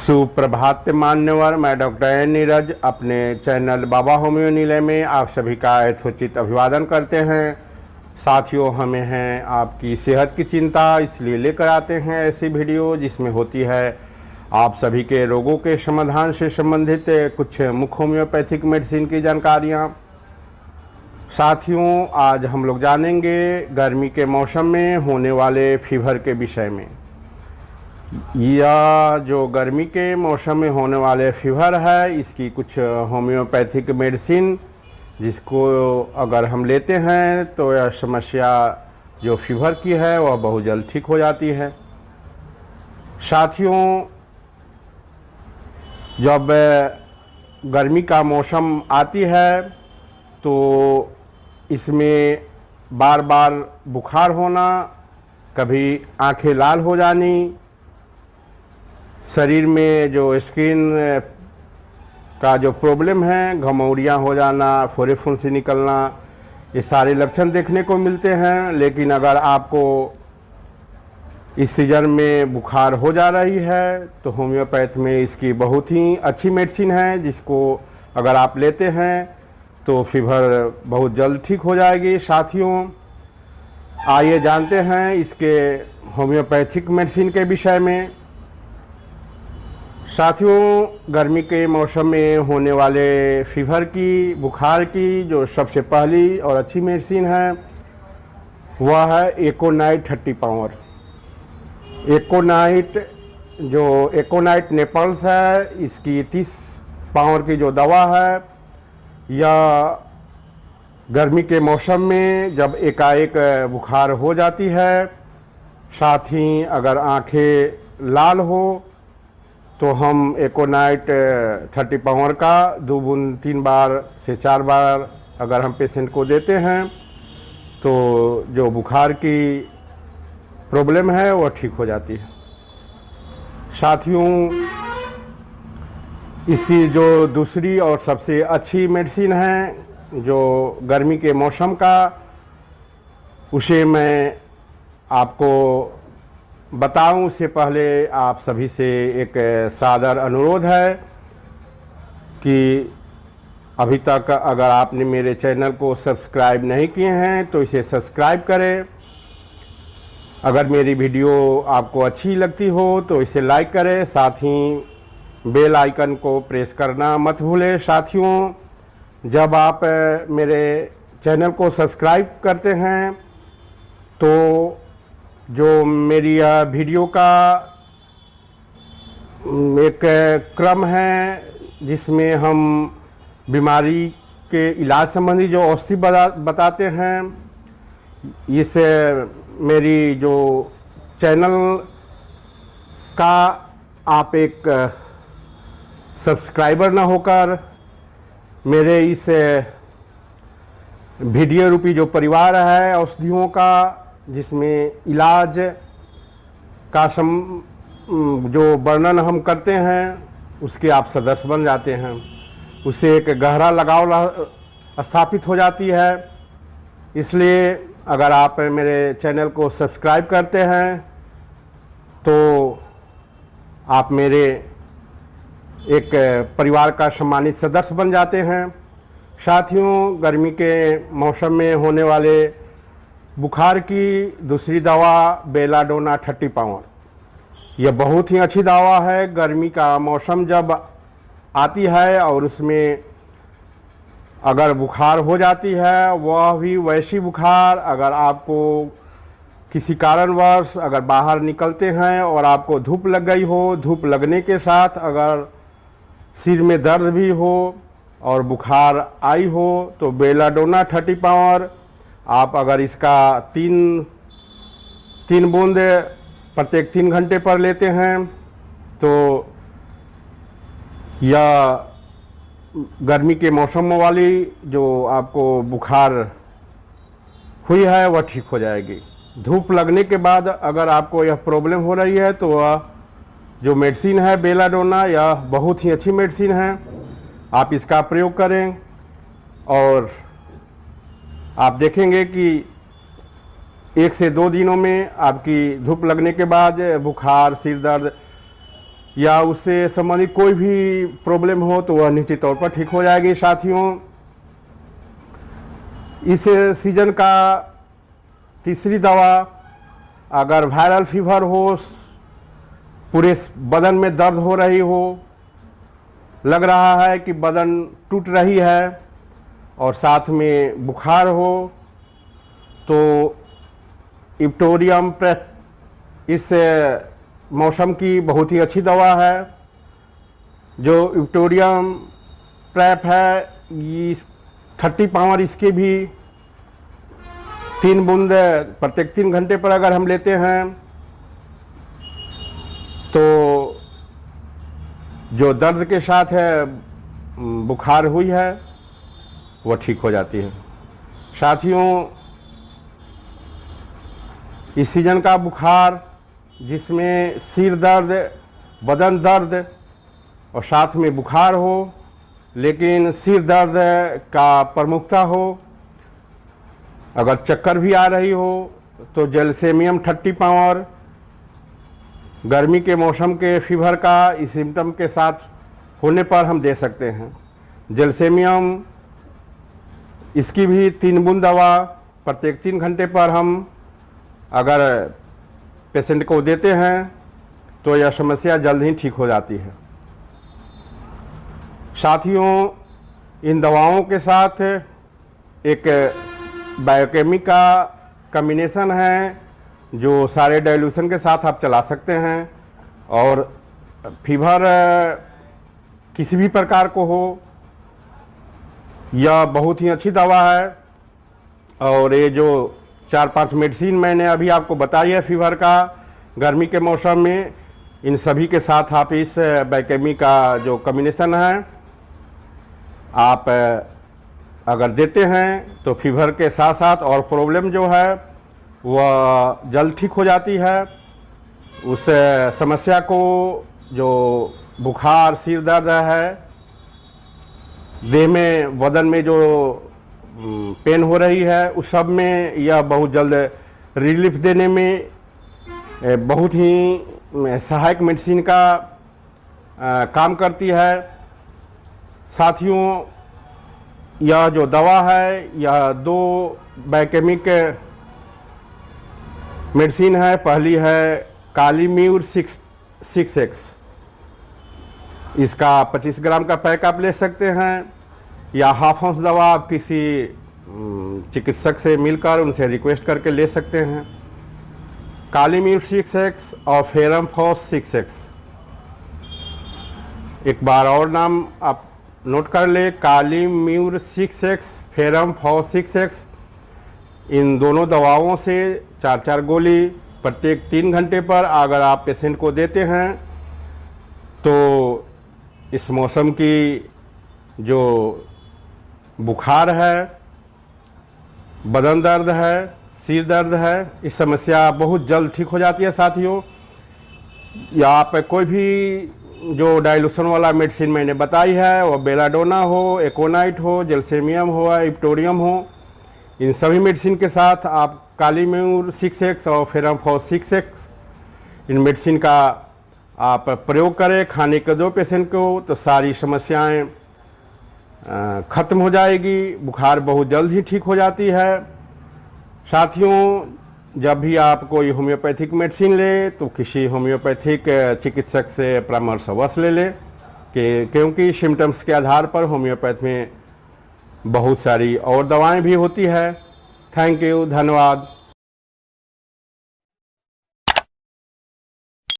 सुप्रभात मान्यवर, मैं डॉक्टर एन नीरज अपने चैनल बाबा होम्यो निलय में आप सभी का यथोचित अभिवादन करते हैं। साथियों, हमें हैं आपकी सेहत की चिंता, इसलिए लेकर आते हैं ऐसी वीडियो जिसमें होती है आप सभी के रोगों के समाधान से संबंधित कुछ मुख्य होम्योपैथिक मेडिसिन की जानकारियाँ। साथियों, आज हम लोग जानेंगे गर्मी के मौसम में होने वाले फीवर के विषय में। यह जो गर्मी के मौसम में होने वाले फीवर है, इसकी कुछ होम्योपैथिक मेडिसिन जिसको अगर हम लेते हैं तो यह समस्या जो फीवर की है वह बहुत जल्द ठीक हो जाती है। साथियों, जब गर्मी का मौसम आती है तो इसमें बार बार बुखार होना, कभी आंखें लाल हो जानी, शरीर में जो स्किन का जो प्रॉब्लम है, घमौरियाँ हो जाना, फोड़े फुंसी निकलना, ये सारे लक्षण देखने को मिलते हैं। लेकिन अगर आपको इस सीजन में बुखार हो जा रही है तो होम्योपैथ में इसकी बहुत ही अच्छी मेडिसिन है, जिसको अगर आप लेते हैं तो फीवर बहुत जल्द ठीक हो जाएगी। साथियों, आइए जानते हैं इसके होम्योपैथिक मेडिसिन के विषय में। साथियों, गर्मी के मौसम में होने वाले फीवर की, बुखार की जो सबसे पहली और अच्छी मेडिसिन है वह है एकोनाइट 30 पावर। एकोनाइट नेपल्स है, इसकी 30 पावर की जो दवा है, यह गर्मी के मौसम में जब एकाएक बुखार हो जाती है, साथ ही अगर आंखें लाल हो तो हम एकोनाइट 30 पावर का 2 बूंद 3 बार से 4 बार अगर हम पेशेंट को देते हैं तो जो बुखार की प्रॉब्लम है वह ठीक हो जाती है। साथियों, इसकी जो दूसरी और सबसे अच्छी मेडिसिन है जो गर्मी के मौसम का, उसे मैं आपको बताऊं उससे पहले आप सभी से एक सादर अनुरोध है कि अभी तक अगर आपने मेरे चैनल को सब्सक्राइब नहीं किए हैं तो इसे सब्सक्राइब करें। अगर मेरी वीडियो आपको अच्छी लगती हो तो इसे लाइक करें, साथ ही बेल आइकन को प्रेस करना मत भूलें। साथियों, जब आप मेरे चैनल को सब्सक्राइब करते हैं तो जो मेरी वीडियो का एक क्रम है जिसमें हम बीमारी के इलाज संबंधी जो औषधि बताते हैं, इस मेरी जो चैनल का आप एक सब्सक्राइबर ना होकर मेरे इस वीडियो रूपी जो परिवार है औषधियों का, जिसमें इलाज का जो वर्णन हम करते हैं, उसके आप सदस्य बन जाते हैं, उससे एक गहरा लगाव स्थापित हो जाती है। इसलिए अगर आप मेरे चैनल को सब्सक्राइब करते हैं तो आप मेरे एक परिवार का सम्मानित सदस्य बन जाते हैं। साथियों, गर्मी के मौसम में होने वाले बुखार की दूसरी दवा बेलाडोना 30 पावर, यह बहुत ही अच्छी दवा है। गर्मी का मौसम जब आती है और उसमें अगर बुखार हो जाती है, वह भी वैसी बुखार, अगर आपको किसी कारणवश अगर बाहर निकलते हैं और आपको धूप लग गई हो, धूप लगने के साथ अगर सिर में दर्द भी हो और बुखार आई हो, तो बेलाडोना 30 पावर आप अगर इसका 3 बूंद प्रत्येक 3 घंटे पर लेते हैं तो यह गर्मी के मौसम वाली जो आपको बुखार हुई है वह ठीक हो जाएगी। धूप लगने के बाद अगर आपको यह प्रॉब्लम हो रही है तो वह जो मेडिसिन है बेलाडोना, यह बहुत ही अच्छी मेडिसिन है, आप इसका प्रयोग करें और आप देखेंगे कि 1 से 2 दिनों में आपकी धूप लगने के बाद बुखार, सिर दर्द या उससे संबंधित कोई भी प्रॉब्लम हो तो वह निश्चित तौर पर ठीक हो जाएगी। साथियों, इस सीजन का तीसरी दवा, अगर वायरल फीवर हो, पूरे बदन में दर्द हो रही हो, लग रहा है कि बदन टूट रही है और साथ में बुखार हो, तो इप्टोरियम प्रेप इस मौसम की बहुत ही अच्छी दवा है। जो इप्टोरियम प्रेप है, इस 30 पावर इसके भी 3 बूंद प्रत्येक 3 घंटे पर अगर हम लेते हैं तो जो दर्द के साथ है बुखार हुई है वह ठीक हो जाती है। साथियों, इस सीजन का बुखार जिसमें सिर दर्द, बदन दर्द और साथ में बुखार हो, लेकिन सिर दर्द का प्रमुखता हो, अगर चक्कर भी आ रही हो तो जेलसेमियम 30 पावर गर्मी के मौसम के फीवर का इस सिम्टम के साथ होने पर हम दे सकते हैं। जेलसेमियम इसकी भी 3 बूंद दवा प्रत्येक 3 घंटे पर हम अगर पेशेंट को देते हैं तो यह समस्या जल्द ही ठीक हो जाती है। साथियों, इन दवाओं के साथ एक बायोकेमिक का कॉम्बिनेशन है जो सारे डाइल्यूशन के साथ आप चला सकते हैं और फीवर किसी भी प्रकार को हो, यह बहुत ही अच्छी दवा है। और ये जो 4-5 मेडिसिन मैंने अभी आपको बताई है फीवर का गर्मी के मौसम में, इन सभी के साथ आप इस बायोकेमिक का जो कॉम्बिनेशन है आप अगर देते हैं तो फीवर के साथ साथ और प्रॉब्लम जो है वह जल्द ठीक हो जाती है। उस समस्या को, जो बुखार, सिर दर्द है, देह में, बदन में जो पेन हो रही है, उस सब में यह बहुत जल्द रिलीफ देने में बहुत ही सहायक मेडिसिन का काम करती है। साथियों, यह जो दवा है यह 2 बायोकेमिक मेडिसिन है। पहली है कालीम्यूर 6X, इसका 25 ग्राम का पैक आप ले सकते हैं या हाफ ऑunce दवा आप किसी चिकित्सक से मिलकर उनसे रिक्वेस्ट करके ले सकते हैं। कालीम्यूर 6X और फेरम फॉस 6X, एक बार और नाम आप नोट कर ले, कालीम्यूर 6X, फेरम फॉस 6X। इन दोनों दवाओं से 4-4 गोली प्रत्येक 3 घंटे पर अगर आप पेशेंट को देते हैं तो इस मौसम की जो बुखार है, बदन दर्द है, सिर दर्द है, इस समस्या बहुत जल्द ठीक हो जाती है। साथियों, या आप कोई भी जो डाइल्यूशन वाला मेडिसिन मैंने बताई है, वो बेलाडोना हो, एकोनाइट हो, जेलसेमियम हो, इप्टोरियम हो, इन सभी मेडिसिन के साथ आप कालीम्यूर 6X और फेरमफॉस 6X इन मेडिसिन का आप प्रयोग करें खाने के 2 पेशेंट को, तो सारी समस्याएं ख़त्म हो जाएगी, बुखार बहुत जल्द ही ठीक हो जाती है। साथियों, जब भी आप कोई होम्योपैथिक मेडिसिन ले तो किसी होम्योपैथिक चिकित्सक से परामर्श अवश्य ले लें क्योंकि सिम्टम्स के आधार पर होम्योपैथ में बहुत सारी और दवाएं भी होती है। थैंक यू, धन्यवाद।